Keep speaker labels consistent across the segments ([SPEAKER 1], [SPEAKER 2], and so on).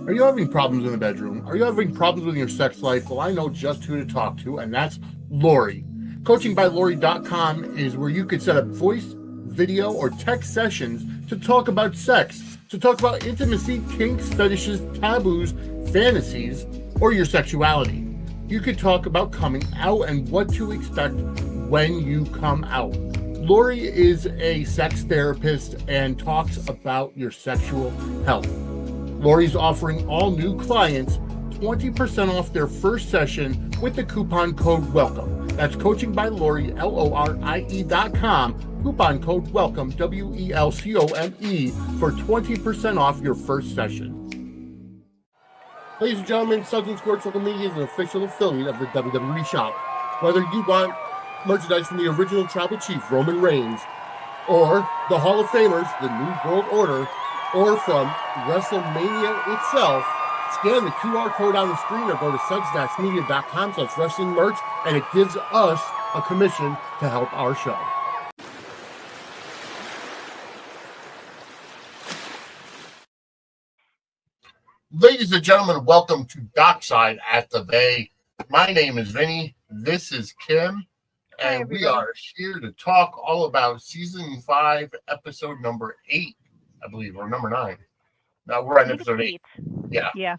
[SPEAKER 1] Are you having problems in the bedroom? Are you having problems with your sex life? Well, I know just who to talk to, and that's Lori. CoachingByLori.com is where you could set up voice, video, or text sessions to talk about sex, to talk about intimacy, kinks, fetishes, taboos, fantasies, or your sexuality. You could talk about coming out and what to expect when you come out. Lori is a sex therapist and talks about your sexual health. Lori's offering all new clients 20% off their first session with the coupon code WELCOME. That's Coaching by Lori, LORIE.com. Coupon code WELCOME, WELCOME, for 20% off your first session. Ladies and gentlemen, Suds Media is an official affiliate of the WWE Shop. Whether you want merchandise from the original Tribal Chief, Roman Reigns, or the Hall of Famers, the New World Order, or from WrestleMania itself, scan the QR code on the screen or go to suds-media.com/wrestling merch, and it gives us a commission to help our show. Ladies and gentlemen, welcome to Dockside at the Bay. My name is Vinny. This is Kim. And we are here to talk all about season 5, episode number 8, I believe, or number 9. Now we're on episode 8. Yeah.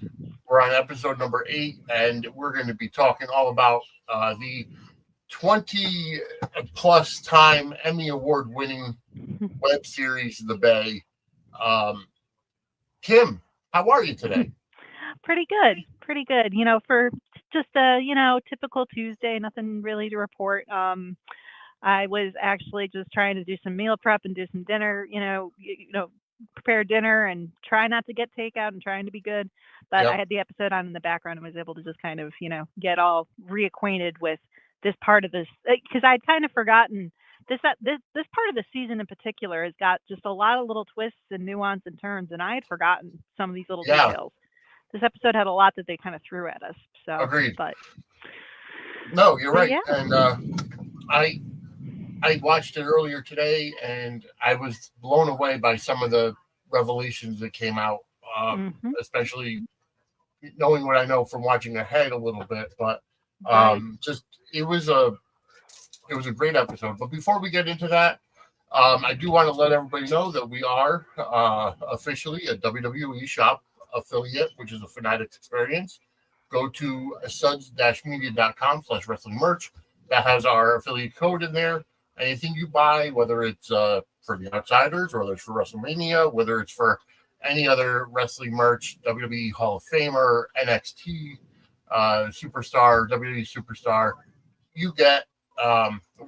[SPEAKER 1] We're on episode number 8, and we're going to be talking all about the 20-plus time Emmy Award-winning web series, The Bay. Kim, how are you today?
[SPEAKER 2] Pretty good. You know, for just a, typical Tuesday, nothing really to report. I was actually just trying to do some meal prep and do some dinner, prepare dinner and try not to get takeout and trying to be good. But
[SPEAKER 1] Yep.
[SPEAKER 2] I had the episode on in the background and was able to just kind of, get all reacquainted with this part of this, because I'd kind of forgotten this part of the season in particular has got just a lot of little twists and nuance and turns, and I had forgotten some of these little details. This episode had a lot that they kind of threw at us. So,
[SPEAKER 1] Agreed.
[SPEAKER 2] But
[SPEAKER 1] no, you're right.
[SPEAKER 2] Yeah.
[SPEAKER 1] And I watched it earlier today, and I was blown away by some of the revelations that came out, especially knowing what I know from watching ahead a little bit. But it was a great episode. But before we get into that, I do want to let everybody know that we are officially a WWE Shop affiliate, which is a Fanatics experience. Go to suds-media.com/wrestling merch. That has our affiliate code in there. Anything you buy, whether it's for the Outsiders, or whether it's for WrestleMania, whether it's for any other wrestling merch, WWE Hall of Famer, NXT Superstar, WWE Superstar, you get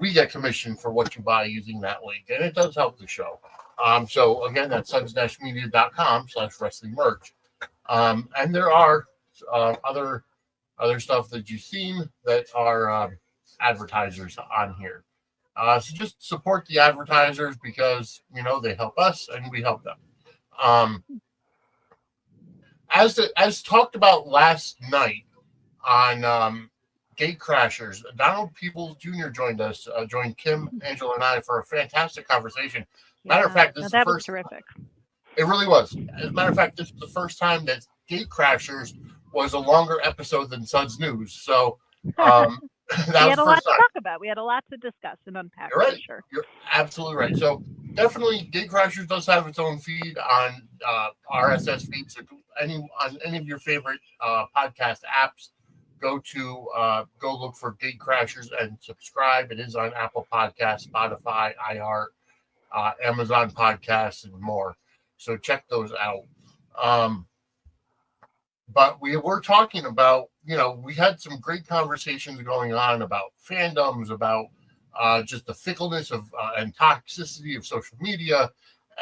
[SPEAKER 1] we get commission for what you buy using that link, and it does help the show. So again, that's suds-media.com/wrestling merch. And there are other stuff that you've seen that are advertisers on here. So just support the advertisers because, they help us and we help them. As talked about last night on Gate Crashers, Donald Peoples Jr. joined Kim, Angela, and I for a fantastic conversation. Matter of fact, this is the first.
[SPEAKER 2] Was terrific.
[SPEAKER 1] It really was. As a matter of fact, this was the first time that Gate Crashers was a longer episode than Suds News. So that
[SPEAKER 2] we had
[SPEAKER 1] was
[SPEAKER 2] a lot to talk about. We had a lot to discuss and unpack.
[SPEAKER 1] You're right.
[SPEAKER 2] For sure.
[SPEAKER 1] You're absolutely right. So definitely, Gate Crashers does have its own feed on RSS feeds. So on any of your favorite podcast apps, go look for Gate Crashers and subscribe. It is on Apple Podcasts, Spotify, iHeart, Amazon Podcasts, and more. So check those out. But we were talking about, we had some great conversations going on about fandoms, about just the fickleness of and toxicity of social media,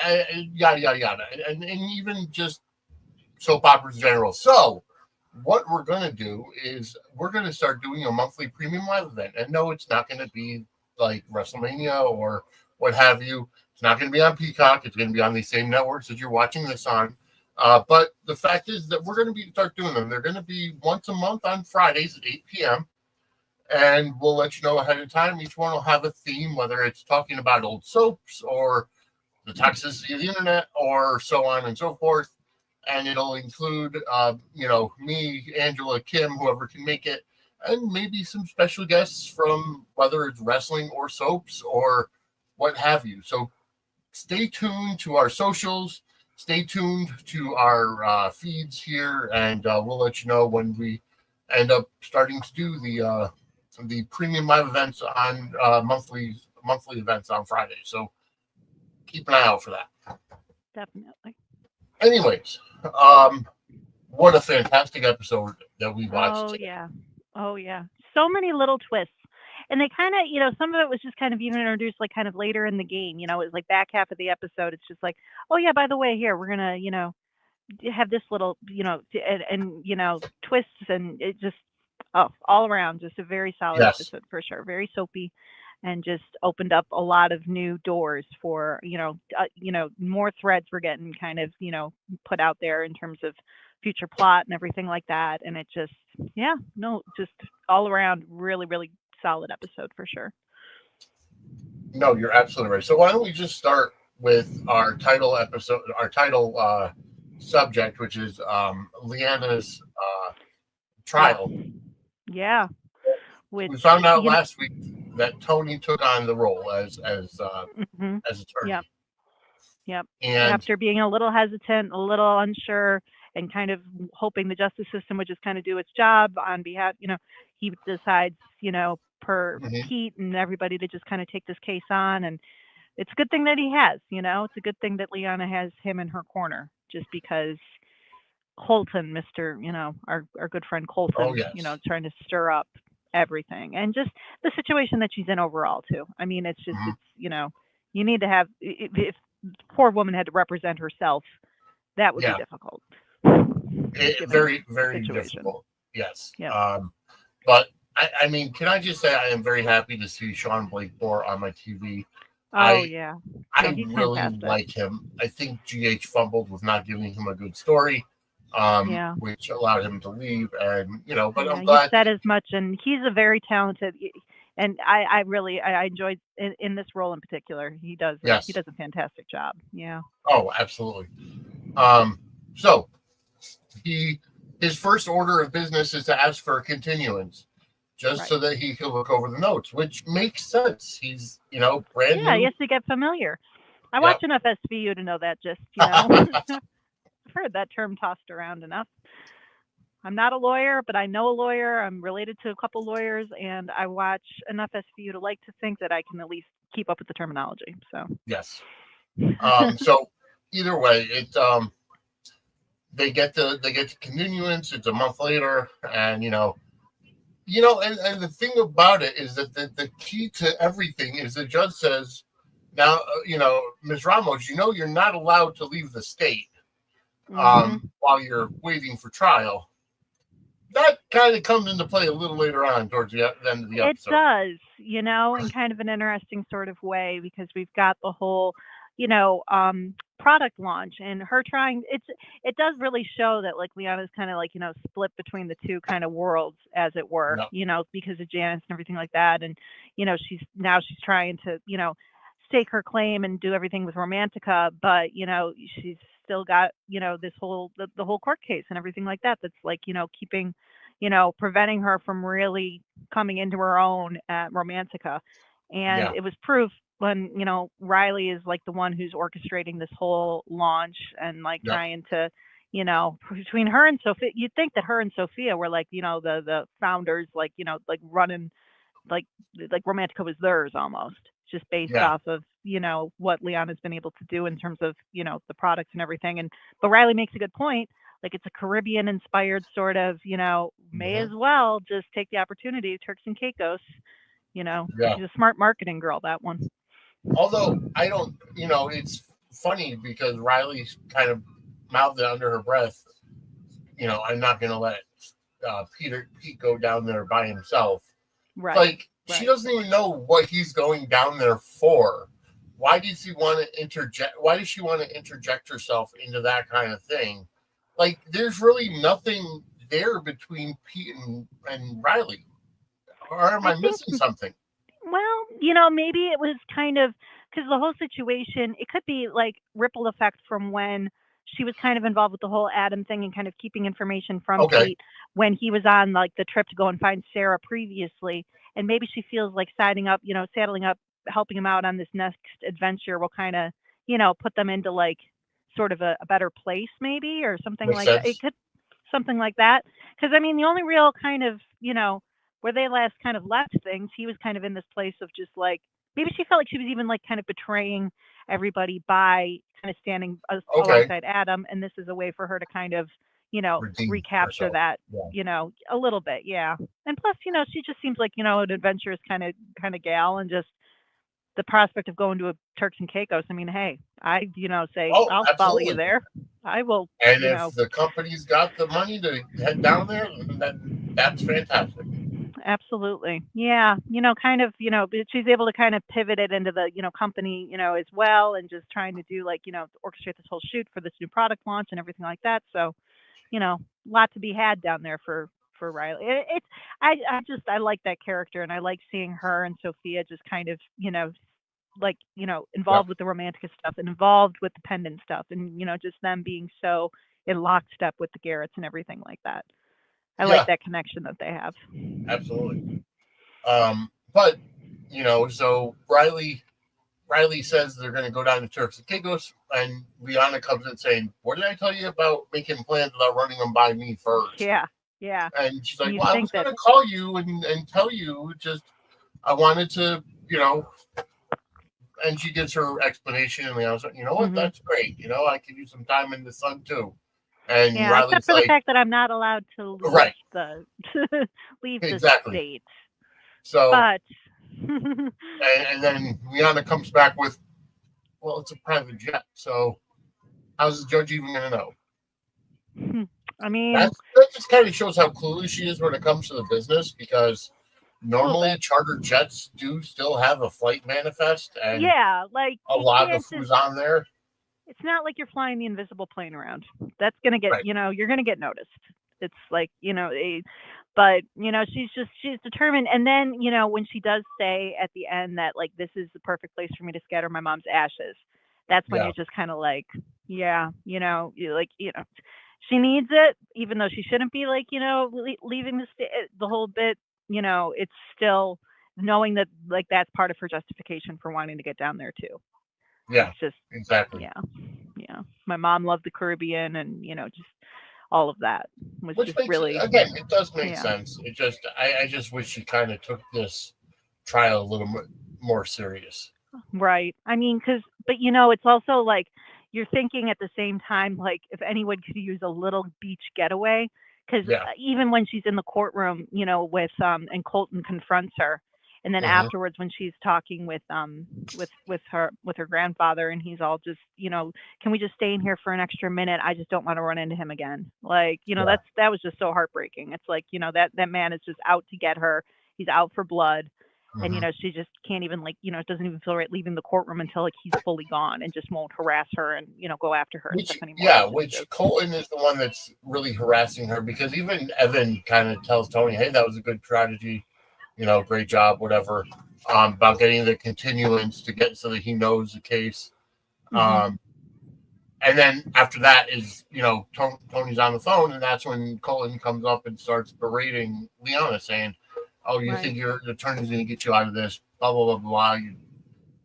[SPEAKER 1] and yada, yada, yada, and even just soap operas in general. So what we're going to do is we're going to start doing a monthly premium live event. And no, it's not going to be like WrestleMania or what have you. It's not going to be on Peacock. It's going to be on the same networks that you're watching this on. But the fact is that we're going to start doing them. They're going to be once a month on Fridays at 8 p.m. And we'll let you know ahead of time. Each one will have a theme, whether it's talking about old soaps or the toxicity of the internet or so on and so forth. and it'll include, me, Angela, Kim, whoever can make it, and maybe some special guests from whether it's wrestling or soaps or what have you. So stay tuned to our socials. Stay tuned to our feeds here, and we'll let you know when we end up starting to do the premium live events on monthly events on Friday. So keep an eye out for that.
[SPEAKER 2] Definitely.
[SPEAKER 1] Anyways, what a fantastic episode that we watched today.
[SPEAKER 2] Oh yeah. So many little twists. And they kind of, some of it was just kind of even introduced like kind of later in the game. It was like back half of the episode. It's just like, oh yeah, by the way, here we're gonna, have this little, and twists, and it just, all around just a very solid
[SPEAKER 1] Yes.
[SPEAKER 2] episode for sure. Very soapy, and just opened up a lot of new doors for, more threads were getting kind of, put out there in terms of future plot and everything like that. And it just, just all around really, really solid episode for sure.
[SPEAKER 1] No, you're absolutely right. So why don't we just start with our title episode, our title subject, which is Lianna's trial.
[SPEAKER 2] Yeah.
[SPEAKER 1] We found out last week that Tony took on the role as attorney.
[SPEAKER 2] Yep.
[SPEAKER 1] And
[SPEAKER 2] after being a little hesitant, a little unsure, and kind of hoping the justice system would just kind of do its job on behalf, he decides, per Pete and everybody, to just kind of take this case on. And it's a good thing that he has, it's a good thing that Lianna has him in her corner, just because Colton, our good friend Colton, trying to stir up everything, and just the situation that she's in overall too. I mean, it's just, it's, you need to have, if the poor woman had to represent herself, that would be difficult.
[SPEAKER 1] Very, very difficult. Yes.
[SPEAKER 2] Yeah.
[SPEAKER 1] But I mean, can I just say I am very happy to see Sean Blakemore on my TV.
[SPEAKER 2] I
[SPEAKER 1] really fantastic. Like him. I think GH fumbled with not giving him a good story, which allowed him to leave. And but I'm glad.
[SPEAKER 2] You said as much, and he's a very talented. And I really enjoyed in this role in particular. He does.
[SPEAKER 1] Yes.
[SPEAKER 2] He does a fantastic job. Yeah.
[SPEAKER 1] Oh, absolutely. So his first order of business is to ask for a continuance, just so that he can look over the notes, which makes sense. He's brand new.
[SPEAKER 2] Yeah, he has to get familiar. I watch enough SVU to know that. Just I've heard that term tossed around enough. I'm not a lawyer, but I know a lawyer. I'm related to a couple lawyers, and I watch enough SVU to like to think that I can at least keep up with the terminology. So
[SPEAKER 1] yes. So either way, it they get the continuance. It's a month later, and and the thing about it is that the key to everything is the judge says, now Ms. Ramos, you're not allowed to leave the state while you're waiting for trial. That kind of comes into play a little later on towards the end of the episode.
[SPEAKER 2] It does, in kind of an interesting sort of way, because we've got the whole, product launch, and her trying. It does really show that like Lianna's kind of like split between the two kind of worlds, as it were. Because of Janice and everything like that, and she's trying to stake her claim and do everything with Romantica, but she's still got this whole the whole court case and everything like that. That's like keeping preventing her from really coming into her own at Romantica, and it was proof when Riley is like the one who's orchestrating this whole launch and like trying to between her and Sophia. You'd think that her and Sophia were like the founders, like like running like Romantica was theirs almost, just based off of what Lianna's been able to do in terms of the products and everything. But Riley makes a good point, like it's a Caribbean inspired sort of may as well just take the opportunity, Turks and Caicos. She's a smart marketing girl, that one.
[SPEAKER 1] Although I don't, it's funny because Riley kind of mouthed it under her breath, I'm not going to let Pete go down there by himself.
[SPEAKER 2] Right.
[SPEAKER 1] She doesn't even know what he's going down there for. Why does she want to interject? Why does she want to interject herself into that kind of thing? Like, there's really nothing there between Pete and Riley. Or am I missing something?
[SPEAKER 2] Well, maybe it was kind of because the whole situation, it could be like ripple effect from when she was kind of involved with the whole Adam thing and kind of keeping information from
[SPEAKER 1] Okay.
[SPEAKER 2] Pete when he was on like the trip to go and find Sarah previously. And maybe she feels like saddling up, helping him out on this next adventure will kind of, put them into like sort of a better place maybe, or something
[SPEAKER 1] Makes
[SPEAKER 2] like that. It
[SPEAKER 1] sense.
[SPEAKER 2] could something like that. Because I mean, the only real kind of, where they last kind of left things, he was kind of in this place of just like maybe she felt like she was even like kind of betraying everybody by kind of standing
[SPEAKER 1] Okay.
[SPEAKER 2] alongside Adam, and this is a way for her to kind of,
[SPEAKER 1] Redeem
[SPEAKER 2] recapture
[SPEAKER 1] herself.
[SPEAKER 2] that,
[SPEAKER 1] Yeah.
[SPEAKER 2] a little bit, yeah. And plus, she just seems like an adventurous kind of gal, and just the prospect of going to a Turks and Caicos. I mean, hey, I say
[SPEAKER 1] Oh,
[SPEAKER 2] I'll follow you
[SPEAKER 1] absolutely.
[SPEAKER 2] there. I will,
[SPEAKER 1] And if the company's got the money to head down there, then that's fantastic.
[SPEAKER 2] absolutely. Yeah. Kind of, but she's able to kind of pivot it into the, company, as well, and just trying to do like, orchestrate this whole shoot for this new product launch and everything like that. So, lot to be had down there for Riley. It's I like that character, and I like seeing her and Sophia just kind of, like,
[SPEAKER 1] Yep.
[SPEAKER 2] involved with the romantic stuff and involved with the pendant stuff, and, just them being so in lockstep with the Garretts and everything like that. I like
[SPEAKER 1] Yeah,
[SPEAKER 2] that connection that they have.
[SPEAKER 1] absolutely. But so Riley says they're going to go down to Turks and Caicos, and Lianna comes in saying, "What did I tell you about making plans without running them by me first?"
[SPEAKER 2] Yeah, yeah.
[SPEAKER 1] And she's
[SPEAKER 2] And
[SPEAKER 1] like,
[SPEAKER 2] you
[SPEAKER 1] "Well, I was
[SPEAKER 2] think
[SPEAKER 1] going
[SPEAKER 2] that,
[SPEAKER 1] to call you and tell you, just I wanted to, And she gives her explanation, and Lianna's like, "You know what?
[SPEAKER 2] hmm
[SPEAKER 1] That's great. I could use some time in the sun too." And
[SPEAKER 2] yeah, except
[SPEAKER 1] Riley's
[SPEAKER 2] for the
[SPEAKER 1] like,
[SPEAKER 2] fact that I'm not allowed to leave
[SPEAKER 1] "Right,
[SPEAKER 2] the leave the
[SPEAKER 1] exactly."
[SPEAKER 2] state,
[SPEAKER 1] So,
[SPEAKER 2] but
[SPEAKER 1] and then Lianna comes back with, "Well, it's a private jet, so how's the judge even going to know?"
[SPEAKER 2] I mean,
[SPEAKER 1] That just kind of shows how clueless she is when it comes to the business, because
[SPEAKER 2] a little
[SPEAKER 1] normally
[SPEAKER 2] bit.
[SPEAKER 1] charter jets do still have a flight manifest and
[SPEAKER 2] Yeah, like
[SPEAKER 1] a
[SPEAKER 2] you
[SPEAKER 1] lot of
[SPEAKER 2] can't just.
[SPEAKER 1] who's on there.
[SPEAKER 2] It's not like you're flying the invisible plane around. That's gonna get,
[SPEAKER 1] Right.
[SPEAKER 2] you're gonna get noticed. It's like, but she's determined. And then, when she does say at the end that like this is the perfect place for me to scatter my mom's ashes, that's when
[SPEAKER 1] Yeah.
[SPEAKER 2] you're just kind of like, yeah, she needs it, even though she shouldn't be like, leaving the whole bit. It's still knowing that like that's part of her justification for wanting to get down there too.
[SPEAKER 1] Yeah.
[SPEAKER 2] It's just,
[SPEAKER 1] Exactly.
[SPEAKER 2] yeah, yeah. My mom loved the Caribbean, and just all of that was
[SPEAKER 1] Which
[SPEAKER 2] just
[SPEAKER 1] makes
[SPEAKER 2] really,
[SPEAKER 1] again, it does make
[SPEAKER 2] yeah,
[SPEAKER 1] sense. It just I just wish she kind of took this trial a little more serious.
[SPEAKER 2] right. I mean, but it's also like you're thinking at the same time, like if anyone could use a little beach getaway, because
[SPEAKER 1] Yeah.
[SPEAKER 2] even when she's in the courtroom, with and Colton confronts her, and then
[SPEAKER 1] Hmm.
[SPEAKER 2] afterwards when she's talking with her grandfather, and he's all just, can we just stay in here for an extra minute? I just don't want to run into him again. Like,
[SPEAKER 1] Yeah.
[SPEAKER 2] that was just so heartbreaking. It's like, that man is just out to get her. He's out for blood. And
[SPEAKER 1] Hmm.
[SPEAKER 2] she just can't even, like, it doesn't even feel right leaving the courtroom until like he's fully gone, and just won't harass her and go after her and stuff anymore.
[SPEAKER 1] Which Colton is the one that's really harassing her, because even Evan kind of tells Tony, "Hey, that was a good strategy, great job, whatever." About getting the continuance to get so that he knows the case.
[SPEAKER 2] Hmm.
[SPEAKER 1] Um, and then after that is, Tony's on the phone, and that's when Colton comes up and starts berating Lianna, saying, "Oh, you
[SPEAKER 2] Right.
[SPEAKER 1] think your attorney's going to get you out of this? Blah blah blah blah."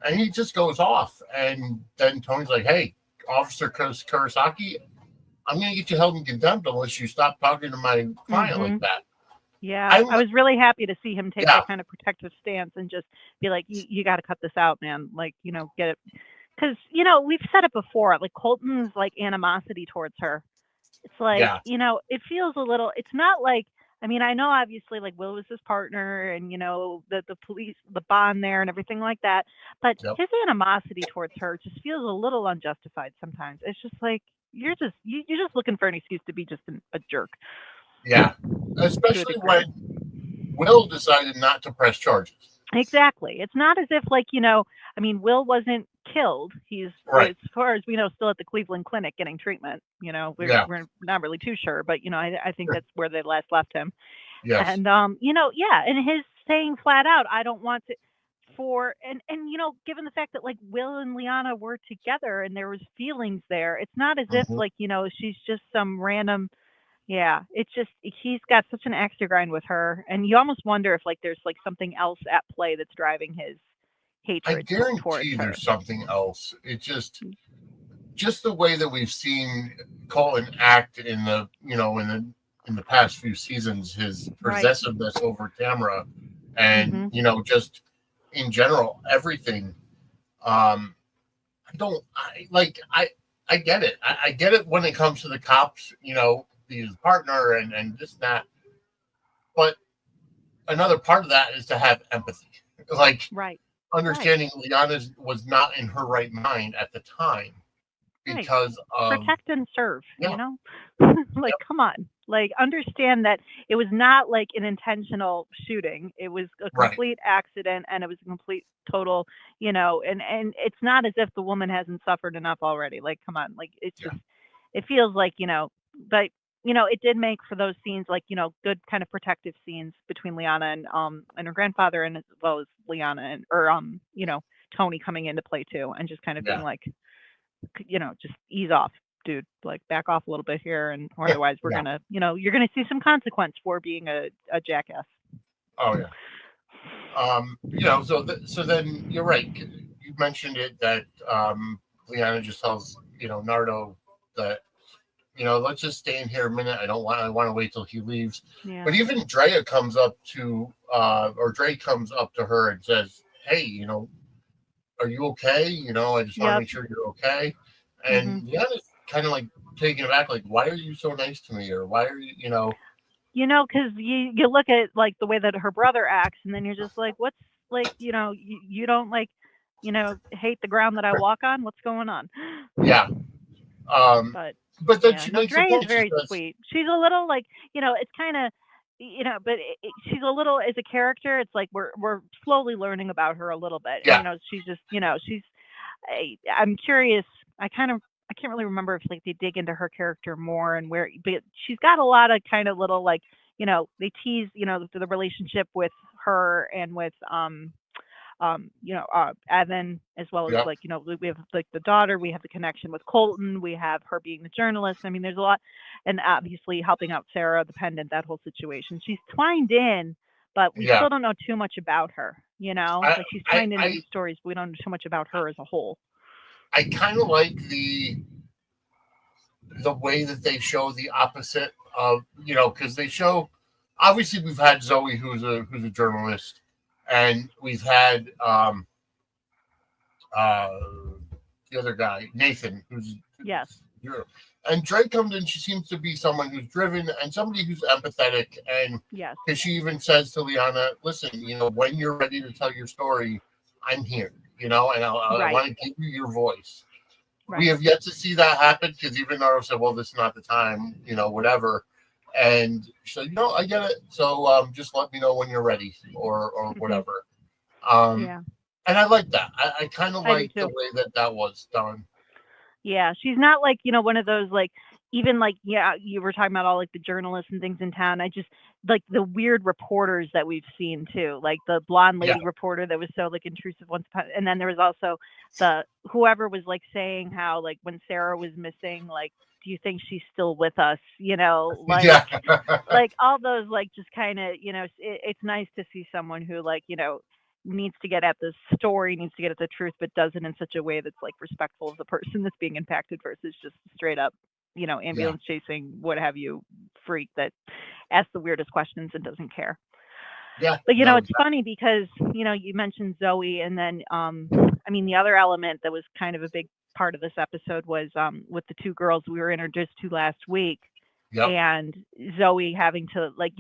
[SPEAKER 1] And he just goes off, and then Tony's like, "Hey, Officer Kurosaki, I'm going to get you held in contempt unless you stop talking to my client
[SPEAKER 2] Hmm.
[SPEAKER 1] like that."
[SPEAKER 2] Yeah,
[SPEAKER 1] I'm
[SPEAKER 2] I was really happy to see him take
[SPEAKER 1] Yeah,
[SPEAKER 2] that kind of protective stance and just be like, you got to cut this out, man. Like, get it. Because, we've said it before, like Colton's like animosity towards her. It's like,
[SPEAKER 1] yeah,
[SPEAKER 2] it feels a little, it's not like, I mean, I know obviously like Will was his partner, and, the police, the bond there and everything like that. But
[SPEAKER 1] yep,
[SPEAKER 2] his animosity towards her just feels a little unjustified sometimes. It's just like, you're just looking for an excuse to be just a jerk
[SPEAKER 1] yeah.
[SPEAKER 2] to a
[SPEAKER 1] Especially
[SPEAKER 2] degree.
[SPEAKER 1] when Will decided not to press charges.
[SPEAKER 2] Exactly. It's not as if like, I mean, Will wasn't killed. He's,
[SPEAKER 1] Right.
[SPEAKER 2] as far as we know, still at the Cleveland Clinic getting treatment.
[SPEAKER 1] Yeah.
[SPEAKER 2] We're not really too sure, but I think that's where they last left him.
[SPEAKER 1] Yes.
[SPEAKER 2] And yeah, and his saying flat out, I don't want to. for and given the fact that like Will and Lianna were together and there was feelings there, it's not as if
[SPEAKER 1] Mhm.
[SPEAKER 2] like she's just some random. Yeah, it's just he's got such an axe to grind with her, and you almost wonder if like there's like something else at play that's driving his
[SPEAKER 1] I
[SPEAKER 2] hatred towards
[SPEAKER 1] guarantee
[SPEAKER 2] her.
[SPEAKER 1] there's something else. It just the way that we've seen Colton act in the in the past few seasons, his
[SPEAKER 2] Right.
[SPEAKER 1] possessiveness over Tamara, and
[SPEAKER 2] Mhm.
[SPEAKER 1] just in general everything. Um, I don't I like I get it. I get it when it comes to the cops. His partner and this and that. But another part of that is to have empathy, like
[SPEAKER 2] Right. Right.
[SPEAKER 1] understanding Liana was not in her right mind at the time
[SPEAKER 2] Right.
[SPEAKER 1] because of
[SPEAKER 2] Protect and serve,
[SPEAKER 1] yeah,
[SPEAKER 2] like,
[SPEAKER 1] yep,
[SPEAKER 2] come on. Like, understand that it was not like an intentional shooting. It was a
[SPEAKER 1] right,
[SPEAKER 2] complete accident and it was a complete total, and it's not as if the woman hasn't suffered enough already. Like, come on. Like, it's
[SPEAKER 1] yeah,
[SPEAKER 2] just it feels like, but it did make for those scenes like, good kind of protective scenes between Liana and her grandfather and as well as Liana and or Tony coming into play too and just kind of being
[SPEAKER 1] yeah,
[SPEAKER 2] like just ease off, dude. Like back off a little bit here, and or otherwise we're
[SPEAKER 1] yeah.
[SPEAKER 2] gonna, you're gonna see some consequence for being a jackass.
[SPEAKER 1] Oh yeah. So then you're right. You mentioned it that Liana just tells Nardo that let's just stay in here a minute. I want to wait till he leaves.
[SPEAKER 2] Yeah.
[SPEAKER 1] But even Drea comes up to or Dre comes up to her and says, "Hey, are you okay? I just want to
[SPEAKER 2] Yep.
[SPEAKER 1] make sure you're okay."
[SPEAKER 2] Mhm.
[SPEAKER 1] And Liana's kind of like taken aback, like, "Why are you so nice to me?" Or "Why are you?"
[SPEAKER 2] Because you look at like the way that her brother acts, and then you're just like, what's like, you don't like, hate the ground that I walk on. What's going on?
[SPEAKER 1] Yeah. Um,
[SPEAKER 2] But
[SPEAKER 1] but then
[SPEAKER 2] yeah,
[SPEAKER 1] she
[SPEAKER 2] no,
[SPEAKER 1] makes a
[SPEAKER 2] Dre is
[SPEAKER 1] point. She
[SPEAKER 2] very
[SPEAKER 1] says,
[SPEAKER 2] sweet. She's a little like, it's kind of, but she's a little as a character. It's like we're slowly learning about her a little bit, and
[SPEAKER 1] "Yeah,
[SPEAKER 2] she's just, she's. I'm curious. I can't really remember if like they dig into her character more and where, but she's got a lot of kind of little like, they tease, the relationship with her and with Evan, as well as
[SPEAKER 1] yeah,
[SPEAKER 2] like, we have like the daughter, we have the connection with Colton, we have her being the journalist. I mean, there's a lot, and obviously helping out Sarah, the pendant, that whole situation. She's twined in, but we
[SPEAKER 1] yeah."
[SPEAKER 2] still don't know too much about her.
[SPEAKER 1] I
[SPEAKER 2] Like she's
[SPEAKER 1] I
[SPEAKER 2] twined into
[SPEAKER 1] I
[SPEAKER 2] these stories, but we don't know too much about her as a whole.
[SPEAKER 1] I kind of like the way that they show the opposite of because they show obviously we've had Zoe who's a journalist, and we've had uh the other guy Nathan
[SPEAKER 2] Yes.
[SPEAKER 1] who's and Drake comes in. She seems to be someone who's driven and somebody who's empathetic, and
[SPEAKER 2] Yes.
[SPEAKER 1] because she even says to Liana, "Listen, when you're ready to tell your story, I'm here. And I
[SPEAKER 2] Right.
[SPEAKER 1] want to give you your voice." We
[SPEAKER 2] Right.
[SPEAKER 1] have yet to see that happen because even Naruto said, "Well, this is not the time," whatever. And she said, "I get it. So just let me know when you're ready, or
[SPEAKER 2] Hmm.
[SPEAKER 1] whatever." Um,
[SPEAKER 2] Yeah.
[SPEAKER 1] and I like that. I kind of
[SPEAKER 2] I do
[SPEAKER 1] like the
[SPEAKER 2] too.
[SPEAKER 1] way that was done.
[SPEAKER 2] Yeah, she's not like, one of those like even like yeah, you were talking about all like the journalists and things in town. I just like the weird reporters that we've seen too. Like the blonde
[SPEAKER 1] Yeah,
[SPEAKER 2] lady reporter that was so like intrusive once upon, and then there was also the whoever was like saying how like when Sarah was missing, like do you think she's still with us?
[SPEAKER 1] yeah,
[SPEAKER 2] Like all those like just kind of it's nice to see someone who like needs to get at the story, needs to get at the truth, but does it in such a way that's like respectful of the person that's being impacted versus just straight up
[SPEAKER 1] yeah,
[SPEAKER 2] ambulance chasing what have you freak that asks the weirdest questions and doesn't care.
[SPEAKER 1] yeah.
[SPEAKER 2] But
[SPEAKER 1] No,
[SPEAKER 2] it's funny because you mentioned Zoe, and then I mean the other element that was kind of a big part of this episode was with the two girls we were introduced to last week,
[SPEAKER 1] yep,
[SPEAKER 2] and Zoe having to like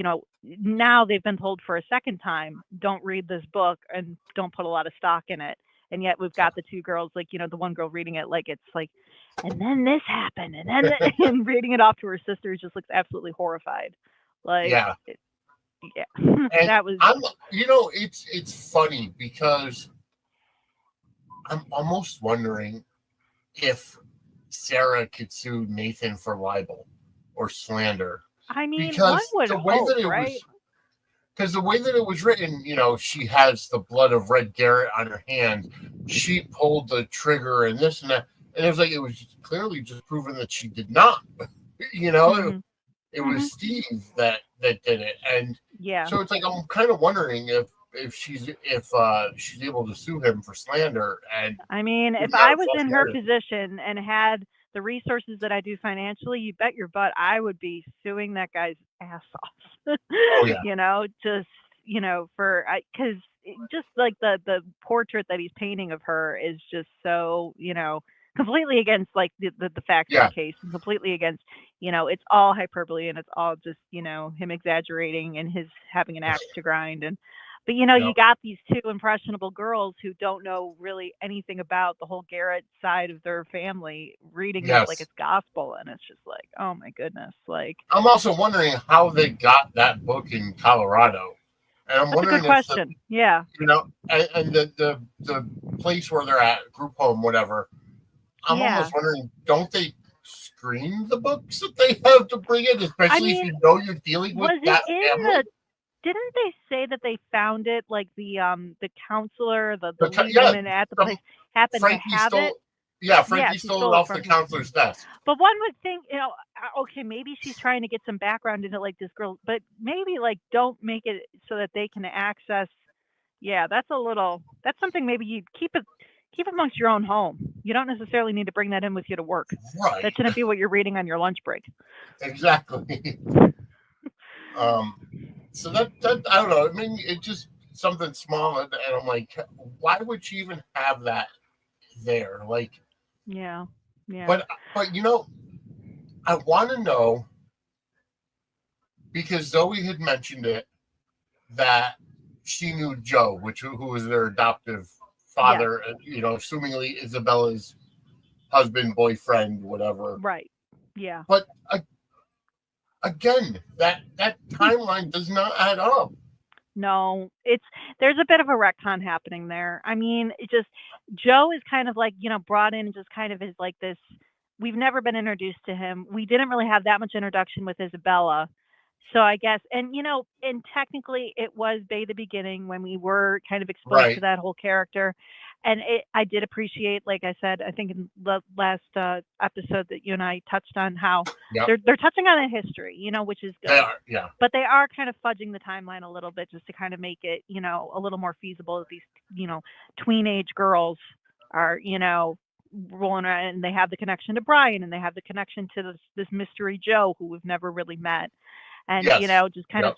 [SPEAKER 2] now they've been told for a second time, don't read this book and don't put a lot of stock in it, and yet we've got the two girls like the one girl reading it like it's like, and then this happened, and then and reading it off to her sister who just looks absolutely horrified, like
[SPEAKER 1] yeah.
[SPEAKER 2] yeah.
[SPEAKER 1] And
[SPEAKER 2] That was
[SPEAKER 1] it's funny because I'm almost wondering if Sarah could sue Nathan for libel or slander
[SPEAKER 2] I mean, one
[SPEAKER 1] because
[SPEAKER 2] would
[SPEAKER 1] the way
[SPEAKER 2] hope,
[SPEAKER 1] that it
[SPEAKER 2] right?
[SPEAKER 1] was because the way that it was written, she has the blood of Red Garrett on her hand. She pulled the trigger and this and that. And it was like, it was clearly just proven that she did not.
[SPEAKER 2] Mhm.
[SPEAKER 1] It was Steve that did it. And
[SPEAKER 2] Yeah.
[SPEAKER 1] so it's like, I'm kind of wondering if she's able to sue him for slander. And
[SPEAKER 2] I mean, if I was in her position and had the resources that I do financially, you bet your butt I would be suing that guy's ass off.
[SPEAKER 1] Oh yeah.
[SPEAKER 2] Just because just like the portrait that he's painting of her is just so completely against like the facts of the case, and completely against it's all hyperbole, and it's all just him exaggerating and his having an axe to grind. But you got these two impressionable girls who don't know really anything about the whole Garrett side of their family, reading this like it's gospel, and it's just like, oh my goodness. Like,
[SPEAKER 1] I'm also wondering how they got that book in Colorado. And I'm
[SPEAKER 2] that's
[SPEAKER 1] wondering
[SPEAKER 2] a good question. Yeah.
[SPEAKER 1] And the place where they're at, group home, whatever. I'm almost wondering, don't they screen the books that they have to bring in, especially if you're dealing with that family?
[SPEAKER 2] Didn't they say that they found it, like the counselor, the lead woman at the place happened to have it?
[SPEAKER 1] Yeah, Frankie stole it off the counselor's desk.
[SPEAKER 2] But one would think, okay, maybe she's trying to get some background into like this girl, but maybe like don't make it so that they can access. Yeah, that's something maybe you keep amongst your own home. You don't necessarily need to bring that in with you to work.
[SPEAKER 1] Right.
[SPEAKER 2] That shouldn't be what you're reading on your lunch break.
[SPEAKER 1] Exactly. So that I don't know. I mean, it's just something small, and I'm like, why would she even have that there? Like,
[SPEAKER 2] yeah.
[SPEAKER 1] But I want to know, because Zoey had mentioned it, that she knew Joe, who was their adoptive father, assumingly Isabella's husband, boyfriend, whatever.
[SPEAKER 2] Right. Yeah.
[SPEAKER 1] But again, that timeline does not add up.
[SPEAKER 2] No, there's a bit of a retcon happening there. I mean, Joe is kind of like, brought in and just kind of is like this. We've never been introduced to him. We didn't really have that much introduction with Isabella. So I guess, and technically it was Bay the beginning when we were kind of exposed to that whole character. And I did appreciate, like I said, I think in the last episode that you and I touched on how they're touching on a history, which is good.
[SPEAKER 1] They are, yeah.
[SPEAKER 2] But they are kind of fudging the timeline a little bit just to kind of make it, a little more feasible that these, tween-age girls are, rolling around, and they have the connection to Brian, and they have the connection to this mystery Joe who we've never really met. And, just kind of,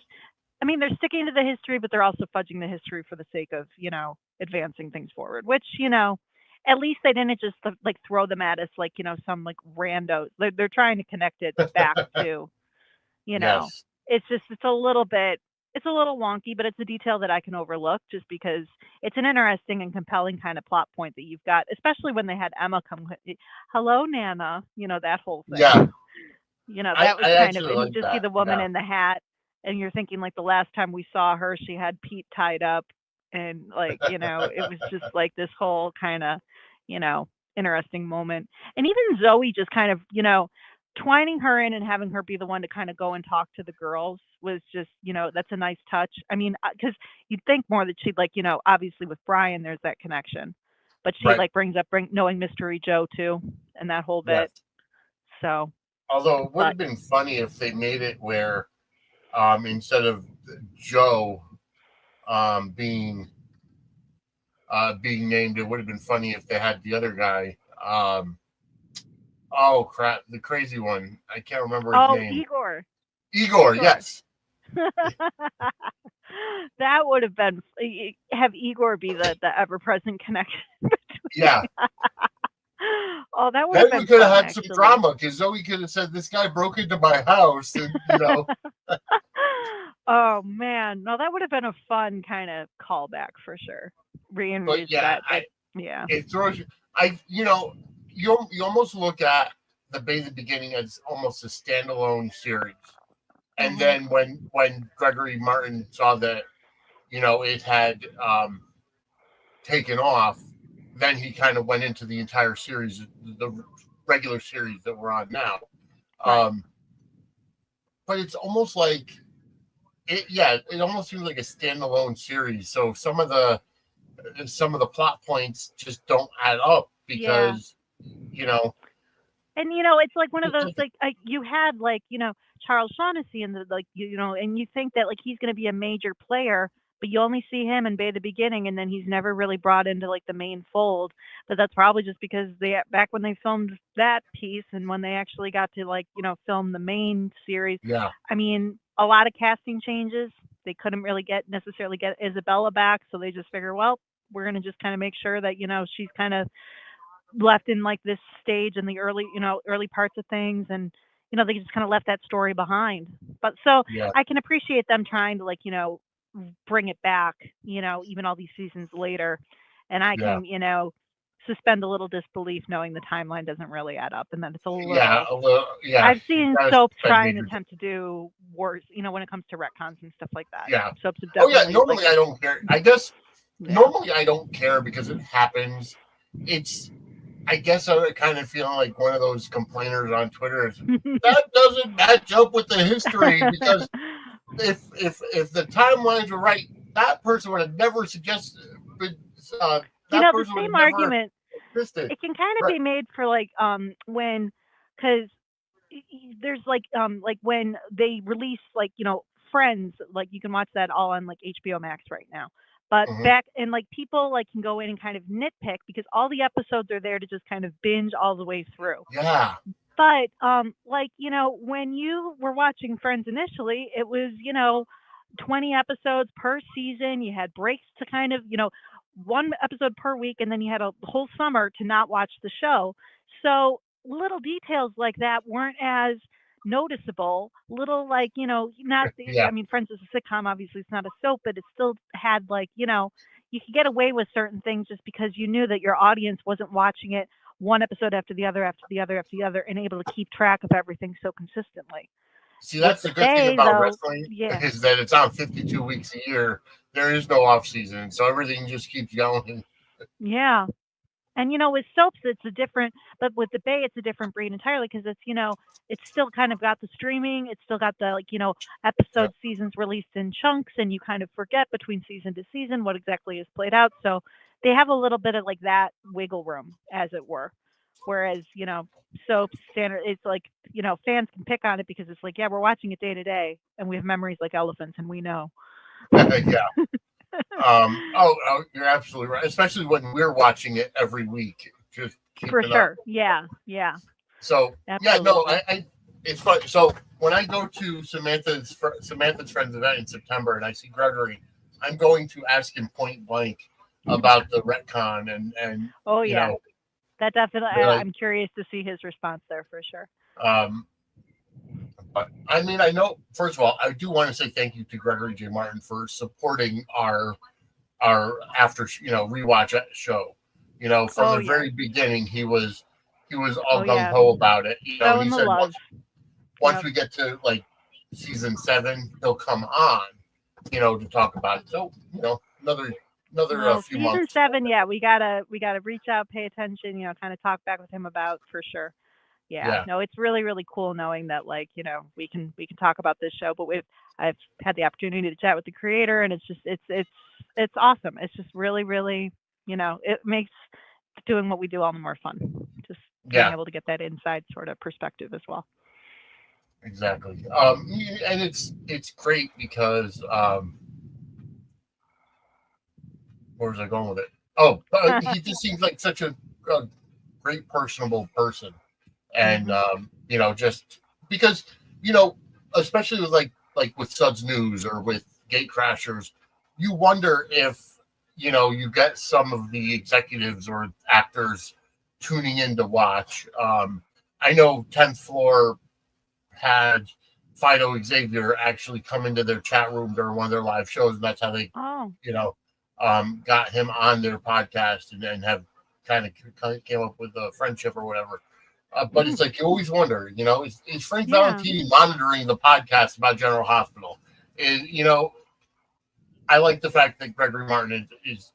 [SPEAKER 2] I mean, they're sticking to the history, but they're also fudging the history for the sake of, advancing things forward, which, at least they didn't just like throw them at us like, some like randos. They're trying to connect it back to, it's a little wonky, but it's a detail that I can overlook just because it's an interesting and compelling kind of plot point that you've got, especially when they had Emma come, hello, Nana, that whole thing.
[SPEAKER 1] Yeah.
[SPEAKER 2] That was kind of, and you just see the woman in the hat, and you're thinking like the last time we saw her, she had Pete tied up, and like, it was just like this whole kind of, interesting moment. And even Zoey just kind of, twining her in and having her be the one to kind of go and talk to the girls was just, that's a nice touch. I mean, because you'd think more that she'd like, obviously with Brian, there's that connection, but she like brings up knowing Mystery Joe too, and that whole bit. So.
[SPEAKER 1] Although it would have been funny if they made it where instead of Joe being named, it would have been funny if they had the other guy. Oh crap! The crazy one. I can't remember his name. Igor. Yes.
[SPEAKER 2] That would have been have Igor be the ever-present connection.
[SPEAKER 1] Yeah.
[SPEAKER 2] Oh, that would have been.
[SPEAKER 1] Then we could have had some drama because Zoey could have said, "This guy broke into my house," and
[SPEAKER 2] Oh man, no, that would have been a fun kind of callback for sure. Reintroduce that.
[SPEAKER 1] It throws you. You almost look at the Bay the Beginning as almost a standalone series, and then when Gregory Martin saw that, it had taken off, then he kind of went into the entire series, the regular series that we're on now. But it's almost like it almost seems like a standalone series. So some of the plot points just don't add up because you know
[SPEAKER 2] And it's like one of those like you had like Charles Shaughnessy and the like and you think that like he's going to be a major player, but you only see him in Bay the beginning, and then he's never really brought into like the main fold. But that's probably just because they back when they filmed that piece and when they actually got to like film the main series.
[SPEAKER 1] yeah
[SPEAKER 2] I mean, a lot of casting changes. They couldn't really necessarily get Isabella back, so they just figure, well, we're going to just kind of make sure that she's kind of left in like this stage in the early parts of things, and they just kind of left that story behind. But so
[SPEAKER 1] yeah
[SPEAKER 2] I can appreciate them trying to like bring it back, even all these seasons later, and I
[SPEAKER 1] yeah
[SPEAKER 2] can suspend a little disbelief knowing the timeline doesn't really add up, and that it's a
[SPEAKER 1] yeah
[SPEAKER 2] little.
[SPEAKER 1] a little, yeah.
[SPEAKER 2] I've seen
[SPEAKER 1] Gotta
[SPEAKER 2] soaps
[SPEAKER 1] spend
[SPEAKER 2] try and
[SPEAKER 1] major-
[SPEAKER 2] attempt to do worse, when it comes to retcons and stuff like that.
[SPEAKER 1] Yeah.
[SPEAKER 2] Soaps have
[SPEAKER 1] Oh
[SPEAKER 2] definitely.
[SPEAKER 1] yeah. Normally I don't care. I guess
[SPEAKER 2] Yeah.
[SPEAKER 1] normally I don't care because it happens. I guess I kind of feel like one of those complainers on Twitter. That doesn't match up with the history because if the timelines were right, that person would have never suggested. That
[SPEAKER 2] the
[SPEAKER 1] person would
[SPEAKER 2] same
[SPEAKER 1] have never
[SPEAKER 2] argument.
[SPEAKER 1] existed.
[SPEAKER 2] It can kind of
[SPEAKER 1] Right.
[SPEAKER 2] be made for like when, because there's like when they release like Friends, like you can watch that all on like HBO Max right now. But
[SPEAKER 1] Mhm.
[SPEAKER 2] back and like people like can go in and kind of nitpick because all the episodes are there to just kind of binge all the way through.
[SPEAKER 1] Yeah.
[SPEAKER 2] But like when you were watching Friends initially, it was 20 episodes per season. You had breaks to kind of one episode per week, and then you had a whole summer to not watch the show. So little details like that weren't as noticeable. Little like not.
[SPEAKER 1] Yeah.
[SPEAKER 2] I mean, Friends is a sitcom. Obviously, it's not a soap, but it still had like you could get away with certain things just because you knew that your audience wasn't watching it one episode after the other after the other after the other and able to keep track of everything so consistently.
[SPEAKER 1] See, that's the
[SPEAKER 2] With
[SPEAKER 1] good thing
[SPEAKER 2] Bay,
[SPEAKER 1] about
[SPEAKER 2] though,
[SPEAKER 1] wrestling
[SPEAKER 2] yeah.
[SPEAKER 1] is that it's on 52 weeks a year. There is no off season, so everything just keeps going.
[SPEAKER 2] Yeah. And with soaps, it's a different, but with the Bay, it's a different breed entirely because it's it's still kind of got the streaming, it's still got the like episode seasons released in chunks, and you kind of forget between season to season what exactly is played out. So they have a little bit of like that wiggle room, as it were. Whereas soaps standard, it's like fans can pick on it because it's like, yeah, we're watching it day to day, and we have memories like elephants, and we know.
[SPEAKER 1] Yeah. Oh, you're absolutely right. Especially when we're watching it every week, just
[SPEAKER 2] For
[SPEAKER 1] keeping
[SPEAKER 2] sure.
[SPEAKER 1] up.
[SPEAKER 2] Yeah. Yeah.
[SPEAKER 1] So
[SPEAKER 2] Absolutely.
[SPEAKER 1] yeah, no, it's fun. So when I go to Samantha's friend's event in September and I see Gregory, I'm going to ask him point blank about the retcon and
[SPEAKER 2] Oh
[SPEAKER 1] you
[SPEAKER 2] yeah.
[SPEAKER 1] know,
[SPEAKER 2] That definitely.
[SPEAKER 1] really,
[SPEAKER 2] I'm curious to see his response there for sure.
[SPEAKER 1] But I mean, I know. First of all, I do want to say thank you to Gregory J. Martin for supporting our after rewatch show. From the very beginning, he was all gung ho about it. He said once we get to like season 7, he'll come on, to talk about it. So another few
[SPEAKER 2] season
[SPEAKER 1] months.
[SPEAKER 2] 7, yeah, we gotta reach out, pay attention, kind of talk back with him about for sure. Yeah. No, it's really, really cool knowing that like, we can talk about this show, but I've had the opportunity to chat with the creator, and it's just it's awesome. It's just really, really, it makes doing what we do all the more fun. Just being able to get that inside sort of perspective as well.
[SPEAKER 1] Exactly. And it's great because where was I going with it? Oh, he just seems like such a great personable person. And just because especially with like with Suds News or with Gate Crashers, you wonder if you get some of the executives or actors tuning in to watch. I know 10th Floor had Fido Xavier actually come into their chat room during one of their live shows, and that's how they got him on their podcast and then have kind of came up with a friendship or whatever. But it's like you always wonder, is Frank Valentini monitoring the podcast about General Hospital? I like the fact that Gregory Martin is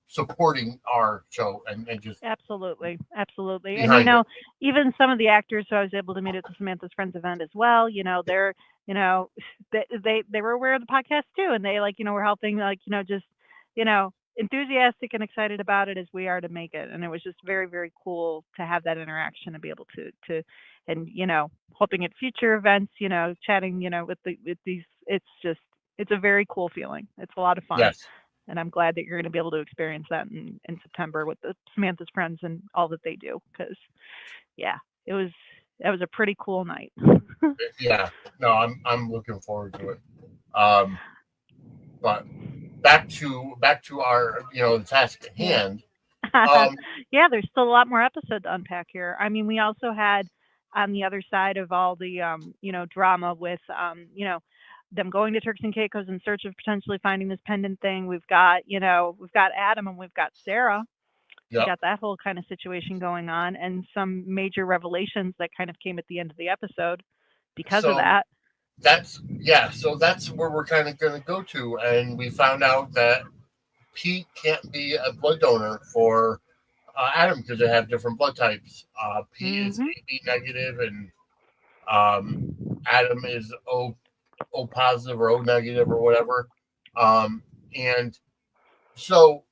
[SPEAKER 1] supporting our show and just
[SPEAKER 2] Absolutely, absolutely. And
[SPEAKER 1] behind it.
[SPEAKER 2] even some of the actors who I was able to meet at the Samantha's Friends event as well, they're, you know, they were aware of the podcast too, and they were helping, just, you know, enthusiastic and excited about it as we are to make it. And it was just very, very cool to have that interaction and be able to, and hoping at future events, chatting, with these. It's a very cool feeling. It's a lot of fun.
[SPEAKER 1] Yes.
[SPEAKER 2] And I'm glad that you're going to be able to experience that in September with the Samantha's Friends and all that they do. Because yeah, that was a pretty cool night.
[SPEAKER 1] Yeah. No, I'm looking forward to it. Um, but back to our the task at
[SPEAKER 2] Yeah.
[SPEAKER 1] hand. Um,
[SPEAKER 2] Yeah, there's still a lot more episodes to unpack here. I mean, we also had on the other side of all the drama with them going to Turks and Caicos in search of potentially finding this pendant thing. We've got Adam and we've got Sarah. We
[SPEAKER 1] yeah.
[SPEAKER 2] got that whole kind of situation going on and some major revelations that kind of came at the end of the episode because of
[SPEAKER 1] So
[SPEAKER 2] that.
[SPEAKER 1] so that's where we're kind of going to go to, and we found out that Pete can't be a blood donor for Adam because they have different blood types. Pete is
[SPEAKER 2] Mhm.
[SPEAKER 1] AB negative, and um, Adam is O positive or O negative or whatever. And so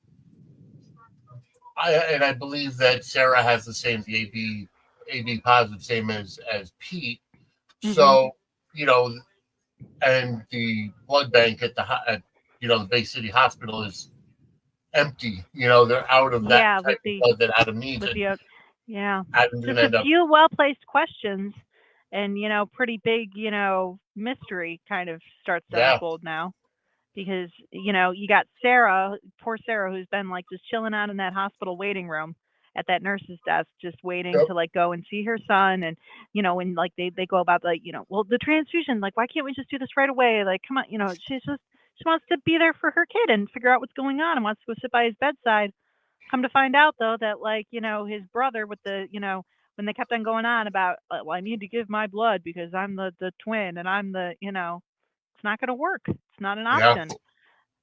[SPEAKER 1] I believe that Sarah has the same, the AB positive, same as Pete.
[SPEAKER 2] Mhm.
[SPEAKER 1] So you know, and the blood bank at the Bay City Hospital is empty. They're out of that
[SPEAKER 2] Yeah,
[SPEAKER 1] type of blood that Adam needs,
[SPEAKER 2] with
[SPEAKER 1] and
[SPEAKER 2] the yeah,
[SPEAKER 1] Adam's
[SPEAKER 2] just
[SPEAKER 1] gonna
[SPEAKER 2] a
[SPEAKER 1] end up.
[SPEAKER 2] few well-placed questions and pretty big, mystery kind of starts to
[SPEAKER 1] Yeah.
[SPEAKER 2] unfold now because you got Sarah, poor Sarah, who's been like just chilling out in that hospital waiting room at that nurse's desk, just waiting
[SPEAKER 1] Yep.
[SPEAKER 2] to like go and see her son. And when like they go about like well, the transfusion, like, why can't we just do this right away? Like, come on, she wants to be there for her kid and figure out what's going on and wants to go sit by his bedside. Come to find out though that like his brother with the when they kept on going on about well, I need to give my blood because I'm the twin and I'm the it's not going to work. It's not an
[SPEAKER 1] Yeah.
[SPEAKER 2] option.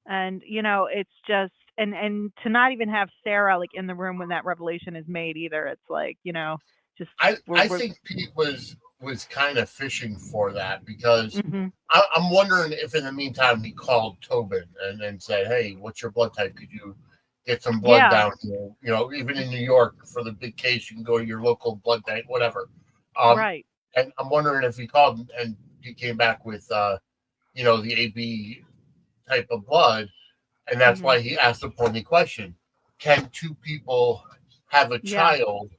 [SPEAKER 2] And it's just and to not even have Sarah like in the room when that revelation is made either. It's like just
[SPEAKER 1] I
[SPEAKER 2] we're
[SPEAKER 1] think Pete was kind of fishing for that because
[SPEAKER 2] hmm
[SPEAKER 1] I'm wondering if in the meantime he called Tobin and said, "Hey, what's your blood type? Could you get some blood
[SPEAKER 2] yeah,
[SPEAKER 1] down here? Even in New York for the big case, you can go to your local blood bank, whatever." Um,
[SPEAKER 2] right.
[SPEAKER 1] and I'm wondering if he called and he came back with the AB type of blood, and that's
[SPEAKER 2] hmm
[SPEAKER 1] why he asked the pointed question: can two people have a
[SPEAKER 2] Yeah.
[SPEAKER 1] child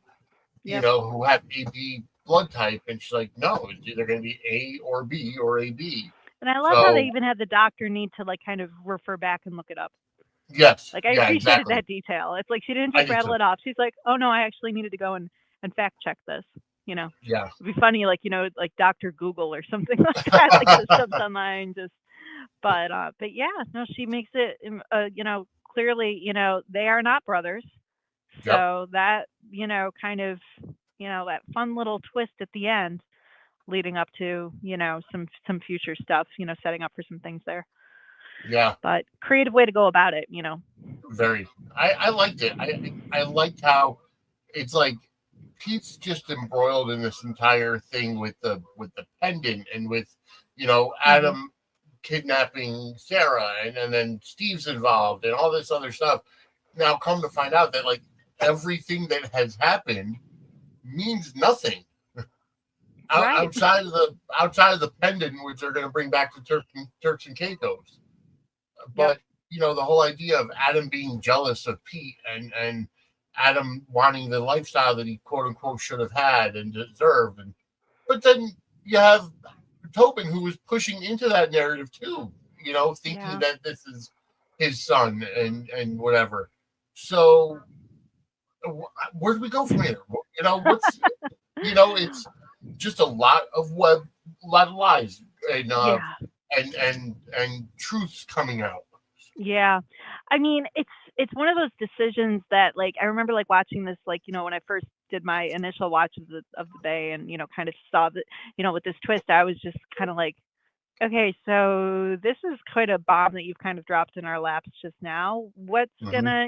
[SPEAKER 2] Yep.
[SPEAKER 1] who have AB blood type? And she's like, no, it's either going to be A or B or AB.
[SPEAKER 2] And I love how they
[SPEAKER 1] So,
[SPEAKER 2] even had the doctor need to like kind of refer back and look it up.
[SPEAKER 1] yes,
[SPEAKER 2] Like, I
[SPEAKER 1] yeah,
[SPEAKER 2] appreciated
[SPEAKER 1] exactly.
[SPEAKER 2] that detail. It's like she didn't
[SPEAKER 1] I
[SPEAKER 2] just
[SPEAKER 1] did
[SPEAKER 2] rattle
[SPEAKER 1] too.
[SPEAKER 2] it off. She's like, "Oh no, I actually needed to go and fact check this." You know,
[SPEAKER 1] Yeah.
[SPEAKER 2] it'd be funny, like like Doctor Google or something like that. Like just jumps online, just. But yeah, no, she makes it. Clearly, they are not brothers.
[SPEAKER 1] Yep.
[SPEAKER 2] So that kind of that fun little twist at the end, leading up to some future stuff. Setting up for some things there.
[SPEAKER 1] Yeah.
[SPEAKER 2] But creative way to go about it.
[SPEAKER 1] Very. I liked it. I liked how it's like Pete's just embroiled in this entire thing with the pendant and with
[SPEAKER 2] hmm
[SPEAKER 1] Adam kidnapping Sarah, and then Steve's involved and all this other stuff. Now come to find out that like everything that has happened means nothing
[SPEAKER 2] Right.
[SPEAKER 1] outside of the pendant, which they're going to bring back to Turks and Caicos.
[SPEAKER 2] Yep.
[SPEAKER 1] But the whole idea of Adam being jealous of Pete and Adam wanting the lifestyle that he quote unquote should have had and deserved, but then you have Tobin who was pushing into that narrative too, thinking
[SPEAKER 2] Yeah.
[SPEAKER 1] that this is his son and whatever. So where do we go from here? What's it's just a lot of lies and
[SPEAKER 2] Yeah.
[SPEAKER 1] truths coming out.
[SPEAKER 2] Yeah. I mean, it's one of those decisions that like I remember like watching this like, when I first did my initial watch of the Bay and, kind of saw that, with this twist, I was just kind of like, Okay, so this is quite a bomb that you've kind of dropped in our laps just now. What's
[SPEAKER 1] Hmm.
[SPEAKER 2] gonna,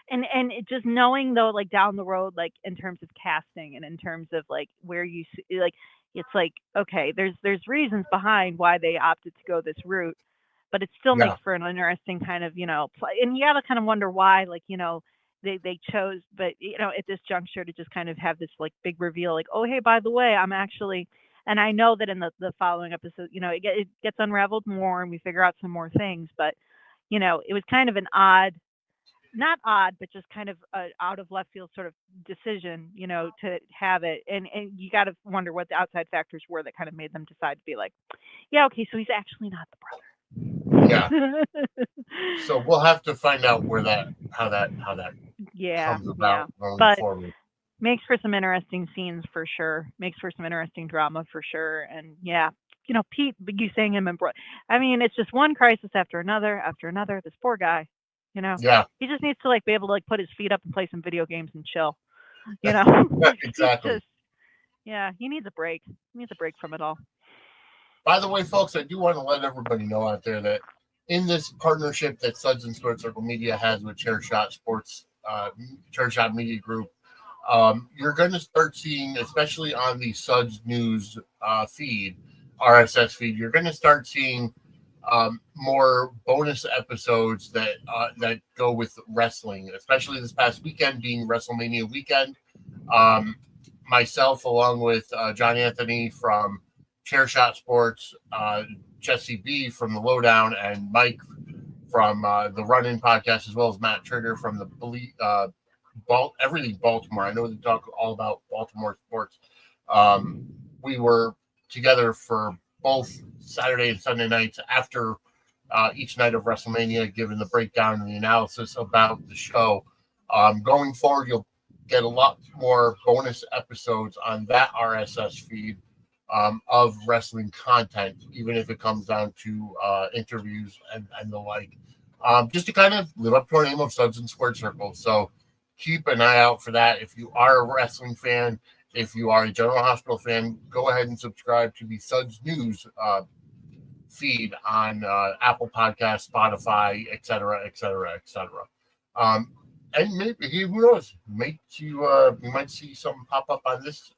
[SPEAKER 2] and it just knowing though, like down the road, like in terms of casting and in terms of like where you see, like it's like okay, there's reasons behind why they opted to go this route, but it still
[SPEAKER 1] Yeah,
[SPEAKER 2] makes for an interesting kind of play, and you gotta kind of wonder why, like they chose, but at this juncture to just kind of have this like big reveal, like oh hey by the way I'm actually, and I know that in the following episode, it gets unraveled more and we figure out some more things. But, it was kind of an odd, not odd, but just kind of a out of left field sort of decision, to have it. And you got to wonder what the outside factors were that kind of made them decide to be like, yeah, okay, so he's actually not
[SPEAKER 1] yeah.
[SPEAKER 2] the brother.
[SPEAKER 1] So we'll have to find out where how that
[SPEAKER 2] Yeah,
[SPEAKER 1] comes
[SPEAKER 2] yeah.
[SPEAKER 1] about going
[SPEAKER 2] But
[SPEAKER 1] forward.
[SPEAKER 2] makes for some interesting scenes for sure. Makes for some interesting drama for sure. And yeah, Pete, you saying him and I mean, it's just one crisis after another after another. This poor guy, you know,
[SPEAKER 1] Yeah,
[SPEAKER 2] he just needs to like be able to like put his feet up and play some video games and chill. You know, he's
[SPEAKER 1] exactly.
[SPEAKER 2] just yeah, he needs a break. He needs a break from it all.
[SPEAKER 1] By the way, folks, I do want to let everybody know out there that in this partnership that Suds and Sports Circle Media has with Chair Shot Media Group, you're going to start seeing, especially on the Suds News feed, RSS feed, you're going to start seeing more bonus episodes that go with wrestling, especially this past weekend being WrestleMania weekend. Um, Myself, along with John Anthony from Chairshot Sports, Jesse B from the Lowdown, and Mike from the Run In podcast, as well as Matt Trigger from the Everything Baltimore. I know they talk all about Baltimore sports. Um, we were together for both Saturday and Sunday nights after each night of WrestleMania, giving the breakdown and the analysis about the show. Going forward, you'll get a lot more bonus episodes on that RSS feed of wrestling content, even if it comes down to interviews and the like, just to kind of live up to our name of Suds and Squared Circle. So keep an eye out for that. If you are a wrestling fan, if you are a General Hospital fan, go ahead and subscribe to the Suds News feed on Apple Podcasts, Spotify, etc., etc., etc. And maybe who knows? We might see something pop up on this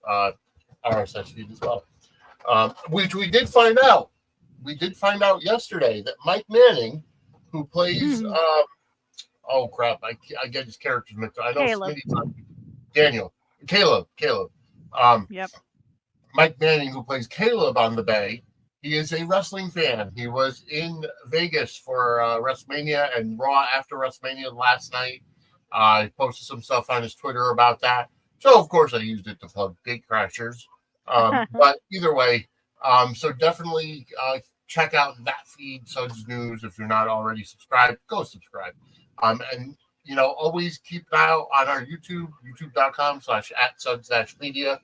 [SPEAKER 1] RSS feed as well. Which we did find out. We did find out yesterday that Mike Manning, who plays oh crap, I get his characters mixed up. I know
[SPEAKER 2] Caleb.
[SPEAKER 1] Smitty's on Daniel, Caleb. Um,
[SPEAKER 2] Yep.
[SPEAKER 1] Mike Manning, who plays Caleb on the Bay, he is a wrestling fan. He was in Vegas for WrestleMania and Raw after WrestleMania last night. He posted some stuff on his Twitter about that. So, of course, I used it to plug Gate Crashers. But either way, so definitely check out that feed, Suds News. If you're not already subscribed, go subscribe. And, always keep an eye out on our YouTube, youtube.com/@suds-media,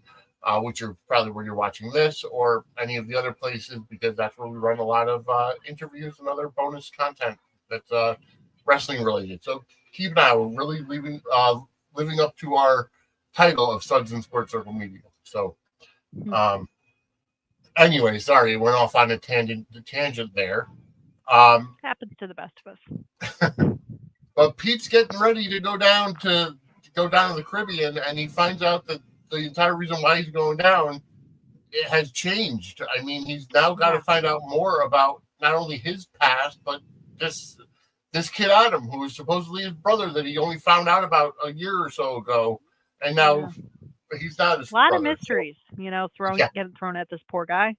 [SPEAKER 1] which are probably where you're watching this or any of the other places, because that's where we run a lot of interviews and other bonus content that's wrestling related. So keep an eye. We're really living up to our title of Suds and Sports Circle Media. So, um, anyway, sorry, went off on a tangent there.
[SPEAKER 2] Happens to the best of us.
[SPEAKER 1] But Pete's getting ready to go down to the Caribbean, and he finds out that the entire reason why he's going down it has changed. I mean, he's now got to
[SPEAKER 2] Yeah.
[SPEAKER 1] find out more about not only his past, but this kid Adam, who is supposedly his brother that he only found out about a year or so ago, and now he's not his
[SPEAKER 2] A lot of
[SPEAKER 1] brother. So,
[SPEAKER 2] mysteries,
[SPEAKER 1] yeah,
[SPEAKER 2] getting thrown at this poor guy.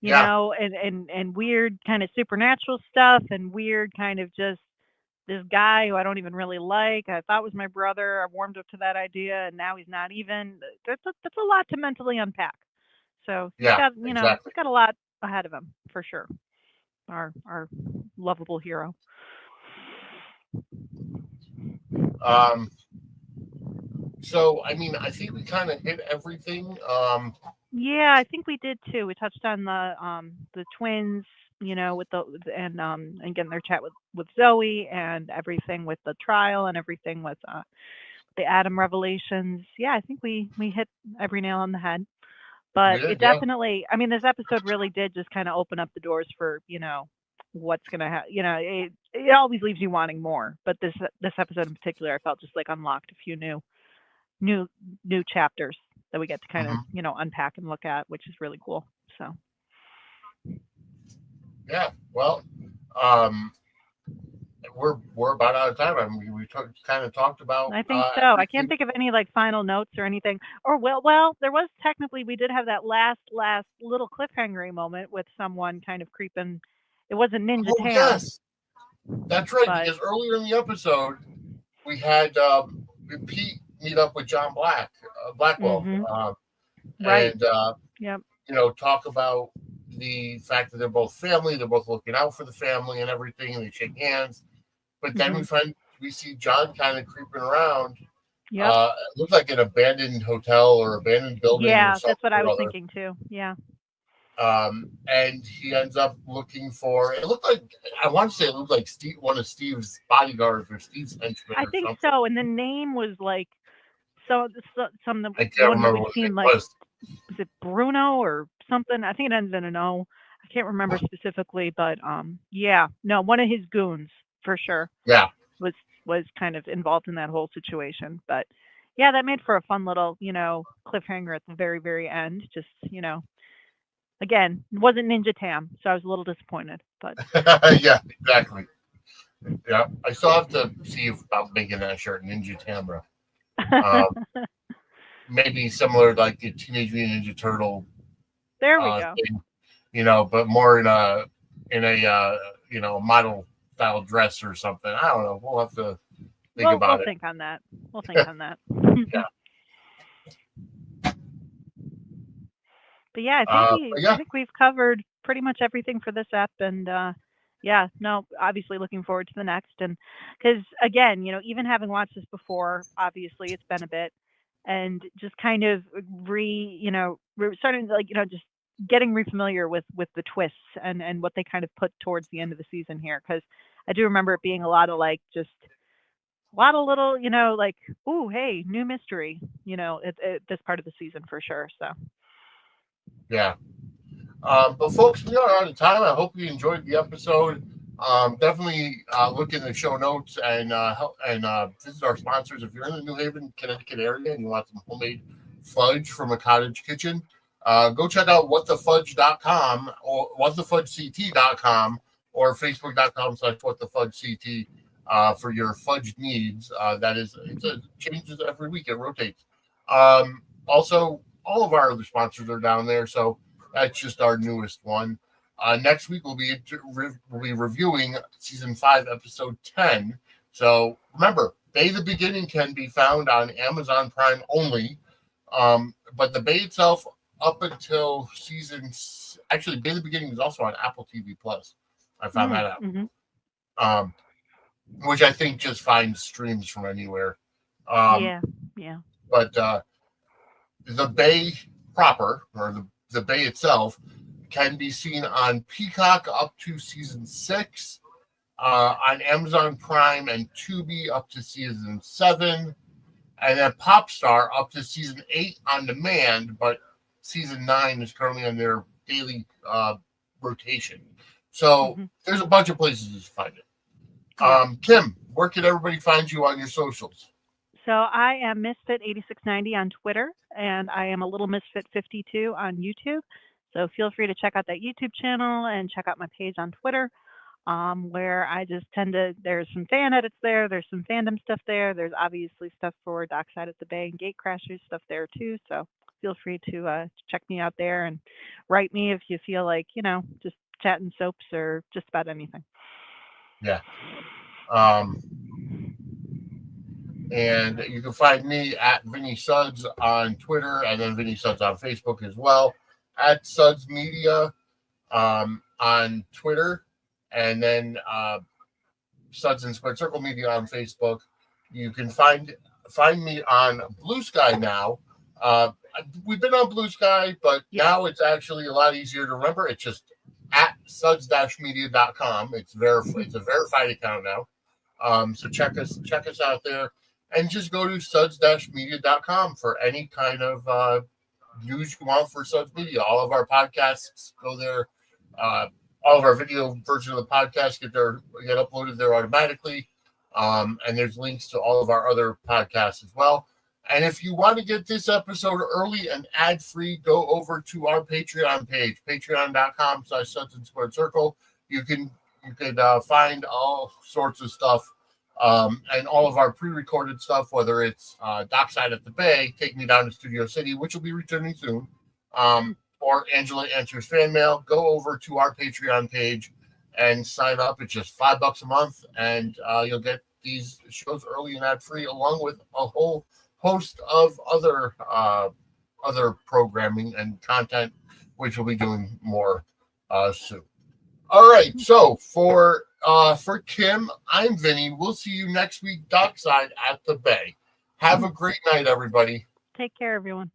[SPEAKER 1] yeah,
[SPEAKER 2] And weird kind of supernatural stuff and weird kind of just this guy who I don't even really like. I thought was my brother. I warmed up to that idea, and now he's not even. That's a lot to mentally unpack. So
[SPEAKER 1] yeah, exactly.
[SPEAKER 2] he's got a lot ahead of him for sure. Our lovable hero.
[SPEAKER 1] Um, so I mean, I think we kind of hit everything.
[SPEAKER 2] Yeah, I think we did too. We touched on the twins, with and getting their chat with Zoey and everything with the trial and everything with the Adam revelations. Yeah, I think we hit every nail on the head. But it definitely, I mean, this episode really did just kind of open up the doors for, what's going to happen. It always leaves you wanting more. But this episode in particular, I felt just like unlocked a few new chapters that we get to kind of, unpack and look at, which is really cool. So.
[SPEAKER 1] Yeah. Well, we're about out of time. I mean, we kind of talked about.
[SPEAKER 2] I think so. I can't think of any like final notes or anything. Or well, there was technically, we did have that last little cliffhangery moment with someone kind of creeping. It wasn't Ninja Tam.
[SPEAKER 1] Yes, that's right. Because earlier in the episode, we had Pete meet up with John Blackwell,
[SPEAKER 2] right?
[SPEAKER 1] And talk about the fact that they're both family. They're both looking out for the family and everything, and they shake hands. But then we see John kind of creeping around.
[SPEAKER 2] Yeah,
[SPEAKER 1] it looked like an abandoned hotel or abandoned building.
[SPEAKER 2] Yeah, that's what I was thinking too. Yeah.
[SPEAKER 1] And he ends up looking for. It looked like, I want to say it looked like one of Steve's bodyguards or Steve's henchmen.
[SPEAKER 2] I think so. And the name was like some
[SPEAKER 1] I can't remember what it was.
[SPEAKER 2] Was it Bruno or something? I think it ends in an O. I can't remember specifically, but one of his goons for sure.
[SPEAKER 1] Yeah,
[SPEAKER 2] was kind of involved in that whole situation. But yeah, that made for a fun little cliffhanger at the very, very end. Just again, it wasn't Ninja Tam, so I was a little disappointed. But
[SPEAKER 1] yeah, exactly. Yeah, I still have to see about making that shirt, Ninja Tamra. Maybe similar like the Teenage Mutant Ninja Turtle.
[SPEAKER 2] There we go.
[SPEAKER 1] Thing, but more in a model style dress or something. I don't know. We'll have to think about it.
[SPEAKER 2] We'll think on that. We'll think on that.
[SPEAKER 1] Yeah.
[SPEAKER 2] But yeah, I think we've covered pretty much everything for this ep, and obviously looking forward to the next. And because again, even having watched this before, obviously it's been a bit, and just kind of we're starting to just getting refamiliar with the twists and what they kind of put towards the end of the season here. Because I do remember it being a lot of little, like, ooh, hey, new mystery, at this part of the season for sure. So.
[SPEAKER 1] Yeah. But folks, we are out of time. I hope you enjoyed the episode. Definitely look in the show notes and visit our sponsors. If you're in the New Haven, Connecticut area and you want some homemade fudge from a cottage kitchen, go check out whatthefudge.com or whatthefudgect.com or facebook.com/whatthefudgect for your fudge needs. It changes every week. It rotates. Also, all of our other sponsors are down there, so that's just our newest one. Next week we'll be reviewing season 5, episode 10. So remember, Bay the Beginning can be found on Amazon Prime only, but the Bay itself up until actually Bay the Beginning is also on Apple TV Plus. I found that out, which I think just finds streams from anywhere.
[SPEAKER 2] Yeah.
[SPEAKER 1] But the Bay proper, or the Bay itself, can be seen on Peacock up to season 6, on Amazon Prime and Tubi up to season 7, and then Popstar up to season 8 on demand, but season 9 is currently on their daily rotation. So there's a bunch of places to find it. Kim, where can everybody find you on your socials?
[SPEAKER 2] So I am Misfit8690 on Twitter, and I am a Little Misfit52 on YouTube. So feel free to check out that YouTube channel and check out my page on Twitter, where I just there's some fan edits there, there's some fandom stuff there, there's obviously stuff for Dockside at the Bay and Gatecrashers stuff there too. So feel free to check me out there and write me if you feel like, just chatting soaps or just about anything.
[SPEAKER 1] Yeah. And you can find me at Vinny Suds on Twitter, and then Vinny Suds on Facebook as well, at Suds Media on Twitter, and then Suds and Squared Circle Media on Facebook. You can find me on Blue Sky now. We've been on Blue Sky, but now it's actually a lot easier to remember. It's just at suds-media.com. It's a verified account now. So check us out there, and just go to suds-media.com for any kind of news you want for Suds Media. All of our podcasts go there. All of our video version of the podcast get uploaded there automatically. And there's links to all of our other podcasts as well. And if you want to get this episode early and ad-free, go over to our Patreon page, patreon.com/Suds2Circle. You can find all sorts of stuff and all of our pre-recorded stuff, whether it's Dockside at the Bay, Take Me Down to Studio City, which will be returning soon, or Angela Answers Fan Mail. Go over to our Patreon page and sign up. It's just $5 a month, and you'll get these shows early and ad-free, along with a whole host of other programming and content, which we'll be doing more soon. All right, so for Kim, I'm Vinny. We'll see you next week, Dockside at the Bay. Have a great night, everybody.
[SPEAKER 2] Take care, everyone.